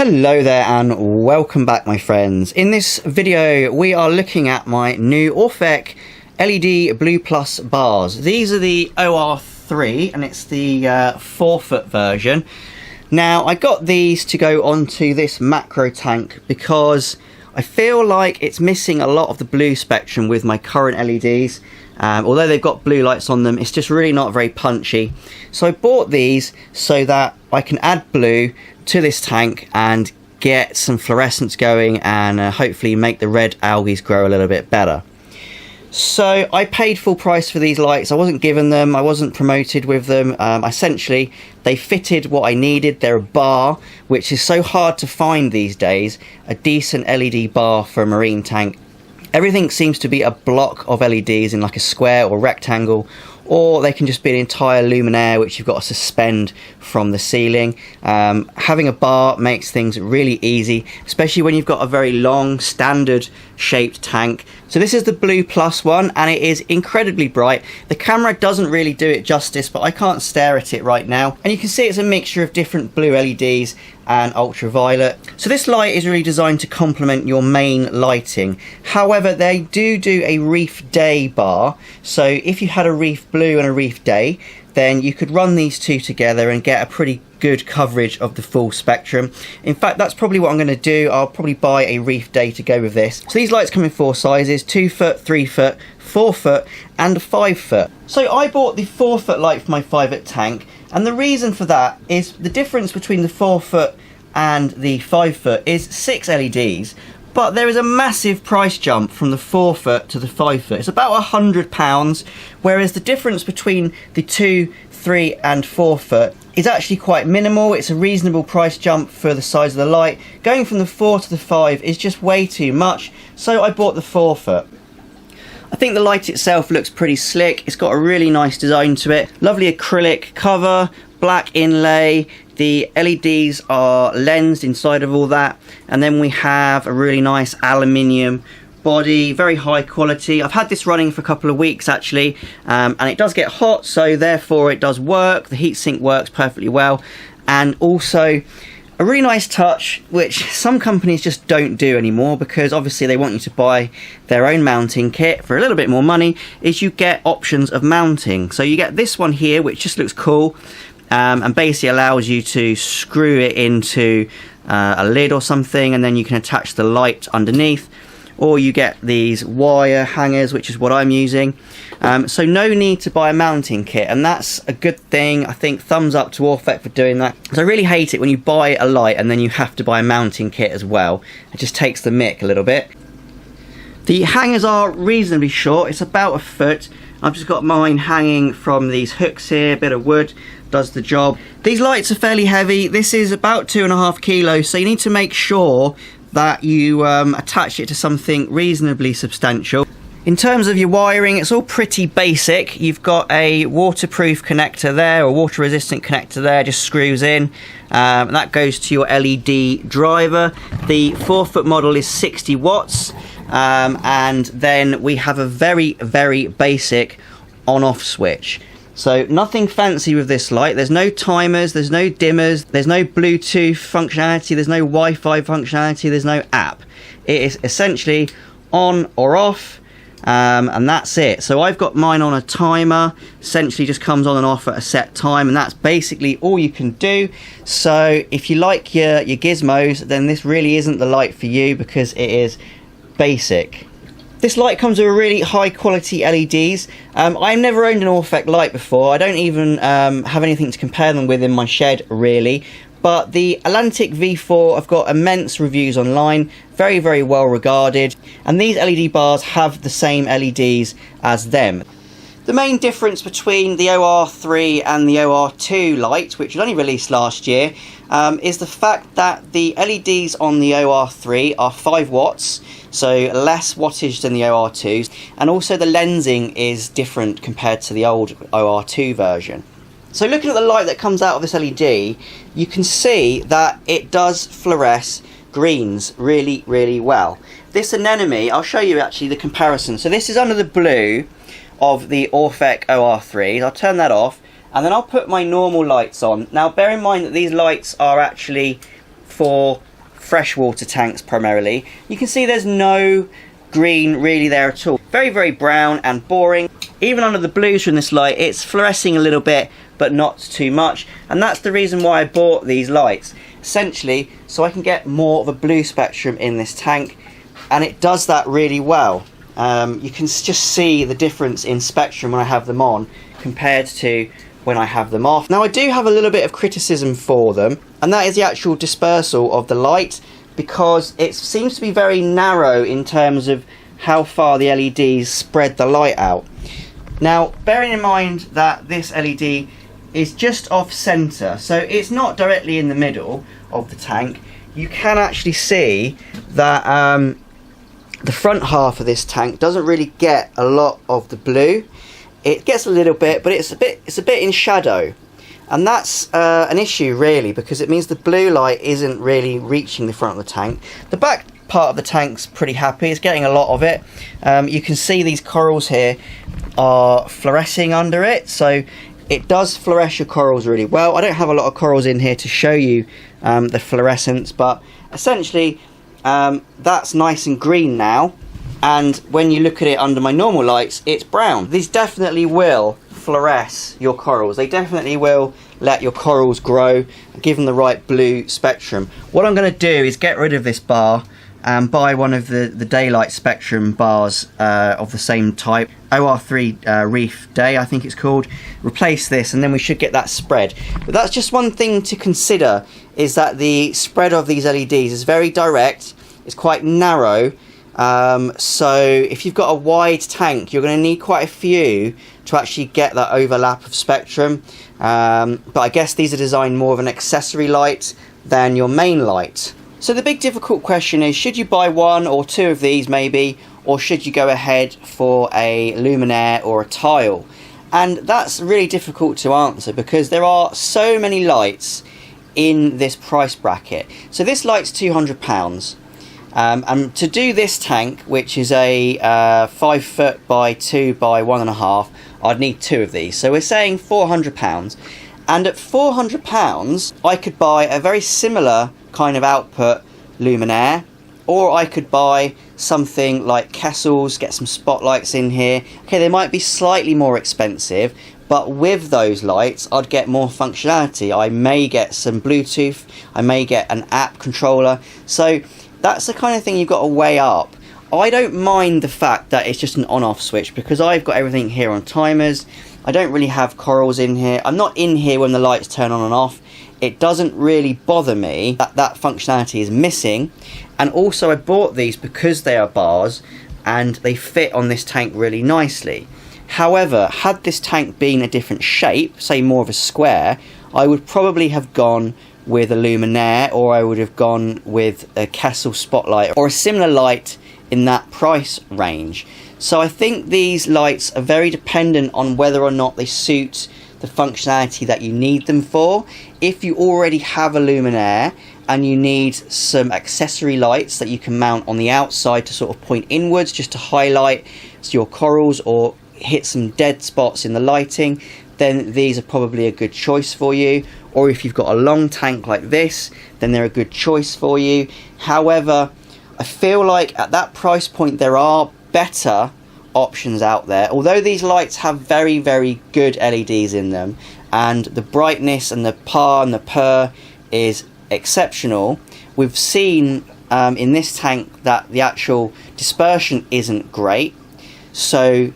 Hello there and welcome back, my friends. In this video we are looking at my new Orphek LED Blue Plus bars. These are the OR3 and it's the 4-foot version. Now I got these to go onto this macro tank because I feel like it's missing a lot of the blue spectrum with my current LEDs. Although they've got blue lights on them, it's just really not very punchy. So I bought these so that I can add blue to this tank and get some fluorescence going and hopefully make the red algae grow a little bit better. So I paid full price for these lights. I wasn't given them, I wasn't promoted with them. Essentially they fitted what I needed. They're a bar, which is so hard to find these days, a decent LED bar for a marine tank. Everything seems to be a block of LEDs in like a square or rectangle, or they can just be an entire luminaire which you've got to suspend from the ceiling. Having a bar makes things really easy, especially when you've got a very long standard shaped tank. So this is the Blue Plus one and it is incredibly bright. The camera doesn't really do it justice, but I can't stare at it right now. And you can see it's a mixture of different blue LEDs and ultraviolet. So this light is really designed to complement your main lighting. However, they do a Reef Day bar. So if you had a Reef Blue and a Reef Day, then you could run these two together and get a pretty good coverage of the full spectrum. In fact, that's probably what I'm going to do. I'll probably buy a Reef Day to go with this. So these lights come in 4 sizes: 2 foot, 3 foot, 4 foot and a 5 foot. So I bought the 4 foot light for my 5-foot tank, and the reason for that is the difference between the 4 foot and the 5 foot is 6 LEDs. But there is a massive price jump from the 4 foot to the 5 foot. It's about £100, whereas the difference between the 2, 3 and 4 foot is actually quite minimal. It's a reasonable price jump for the size of the light. Going from the 4 to the 5 is just way too much, so I bought the 4 foot. I think the light itself looks pretty slick. It's got a really nice design to it. Lovely acrylic cover, black inlay. The LEDs are lensed inside of all that, and then we have a really nice aluminium body, very high quality. I've had this running for a couple of weeks actually, and it does get hot, so therefore it does work. The heatsink works perfectly well, and also a really nice touch which some companies just don't do anymore because obviously they want you to buy their own mounting kit for a little bit more money, is you get options of mounting. So you get this one here which just looks cool. And basically allows you to screw it into a lid or something, and then you can attach the light underneath, or you get these wire hangers, which is what I'm using. So no need to buy a mounting kit, and that's a good thing. I think thumbs up to Orphek for doing that, because I really hate it when you buy a light and then you have to buy a mounting kit as well. It just takes the mick a little bit. The hangers are reasonably short, it's about 1 foot. I've just got mine hanging from these hooks here, a bit of wood does the job. These lights are fairly heavy. This is about 2.5 kilos, so you need to make sure that you attach it to something reasonably substantial. In terms of your wiring, it's all pretty basic. You've got a waterproof connector there, or water resistant connector there, just screws in. And that goes to your LED driver. The 4-foot model is 60 watts. And then we have a very basic on-off switch. So nothing fancy with this light. There's no timers, there's no dimmers, there's no Bluetooth functionality, there's no Wi-Fi functionality, there's no app. It is essentially on or off, and that's it. So I've got mine on a timer, essentially just comes on and off at a set time, and that's basically all you can do. So if you like your gizmos, then this really isn't the light for you because it is basic. This light comes with really high quality LEDs. I've never owned an Orphek light before. I don't even have anything to compare them with in my shed really. But the Atlantic V4, I've got immense reviews online, very well regarded. And these LED bars have the same LEDs as them. The main difference between the OR3 and the OR2 light, which was only released last year, is the fact that the LEDs on the OR3 are 5 watts, so less wattage than the OR2s, and also the lensing is different compared to the old OR2 version. So looking at the light that comes out of this LED, you can see that it does fluoresce greens really well. This anemone, I'll show you actually the comparison. So this is under the blue of the Orphek OR3s. I'll turn that off and then I'll put my normal lights on. Now bear in mind that these lights are actually for freshwater tanks primarily, you can see there's no green really there at all. Very, very brown and boring. Even under the blues from this light, it's fluorescing a little bit, but not too much. And that's the reason why I bought these lights. Essentially, so I can get more of a blue spectrum in this tank, and it does that really well. You can just see the difference in spectrum when I have them on compared to when I have them off. Now I do have a little bit of criticism for them, and that is the actual dispersal of the light, because it seems to be very narrow in terms of how far the LEDs spread the light out. Now, bearing in mind that this LED is just off center, so it's not directly in the middle of the tank, you can actually see that the front half of this tank doesn't really get a lot of the blue. It gets a little bit, but it's a bit in shadow, and that's an issue really, because it means the blue light isn't really reaching the front of the tank. The back part of the tank's pretty happy, it's getting a lot of it. You can see these corals here are fluorescing under it, so it does fluoresce your corals really well. I don't have a lot of corals in here to show you the fluorescence, but essentially that's nice and green now, and when you look at it under my normal lights, it's brown. These definitely will fluoresce your corals. They definitely will let your corals grow, give them the right blue spectrum. What I'm going to do is get rid of this bar and buy one of the daylight spectrum bars of the same type, OR3 Reef Day I think it's called. Replace this, and then we should get that spread. But that's just one thing to consider, is that the spread of these LEDs is very direct, it's quite narrow, so if you've got a wide tank, you're going to need quite a few to actually get that overlap of spectrum. But I guess these are designed more of an accessory light than your main light. So the big difficult question is, should you buy one or two of these maybe, or should you go ahead for a luminaire or a tile? And that's really difficult to answer, because there are so many lights in this price bracket. So this light's £200. And to do this tank, which is a 5 foot by 2 by 1.5, I'd need two of these. So we're saying £400. And at £400, I could buy a very similar kind of output luminaire, or I could buy something like Kessel's, get some spotlights in here. Okay, they might be slightly more expensive, but with those lights I'd get more functionality. I may get some Bluetooth, I may get an app controller, so that's the kind of thing you've got to weigh up. I don't mind the fact that it's just an on-off switch, because I've got everything here on timers. I don't really have corals in here. I'm not in here when the lights turn on and off. It doesn't really bother me that that functionality is missing. And also I bought these because they are bars and they fit on this tank really nicely. However, had this tank been a different shape, say more of a square, I would probably have gone with a luminaire, or I would have gone with a Kessel spotlight or a similar light in that price range. So I think these lights are very dependent on whether or not they suit the functionality that you need them for. If you already have a luminaire and you need some accessory lights that you can mount on the outside to sort of point inwards, just to highlight your corals or hit some dead spots in the lighting, then these are probably a good choice for you. Or if you've got a long tank like this, then they're a good choice for you. However, I feel like at that price point there are better options out there. Although these lights have very, very good LEDs in them, and the brightness and the par and the purr is exceptional, we've seen in this tank that the actual dispersion isn't great. So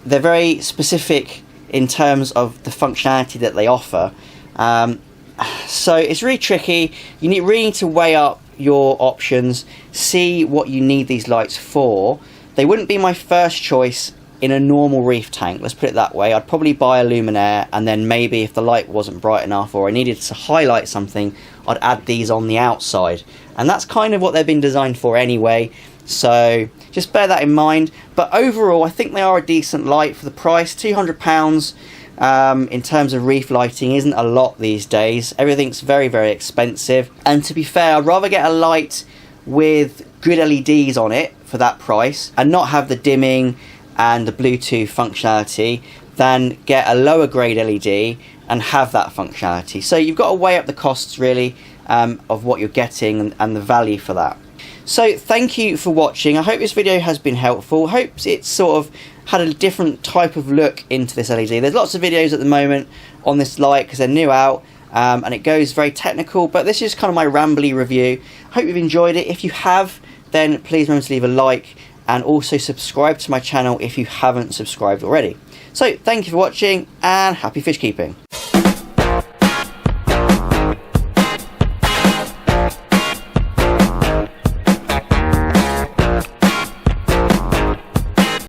they're very specific in terms of the functionality that they offer. So it's really tricky. You really need to weigh up your options, see what you need these lights for. They wouldn't be my first choice in a normal Reef tank, let's put it that way. I'd probably buy a luminaire, and then maybe if the light wasn't bright enough or I needed to highlight something, I'd add these on the outside. And that's kind of what they've been designed for anyway, so just bear that in mind. But overall, I think they are a decent light for the price. £200 in terms of Reef lighting isn't a lot these days. Everything's very, very expensive. And to be fair, I'd rather get a light with good LEDs on it for that price and not have the dimming and the Bluetooth functionality than get a lower grade LED and have that functionality. So you've got to weigh up the costs really, of what you're getting and the value for that. So thank you for watching. I hope this video has been helpful. I hope it's sort of had a different type of look into this LED. There's lots of videos at the moment on this light because they're new out, and it goes very technical, but this is kind of my rambly review. I hope you've enjoyed it. If you have, then please remember to leave a like and also subscribe to my channel if you haven't subscribed already. So thank you for watching and happy fish keeping.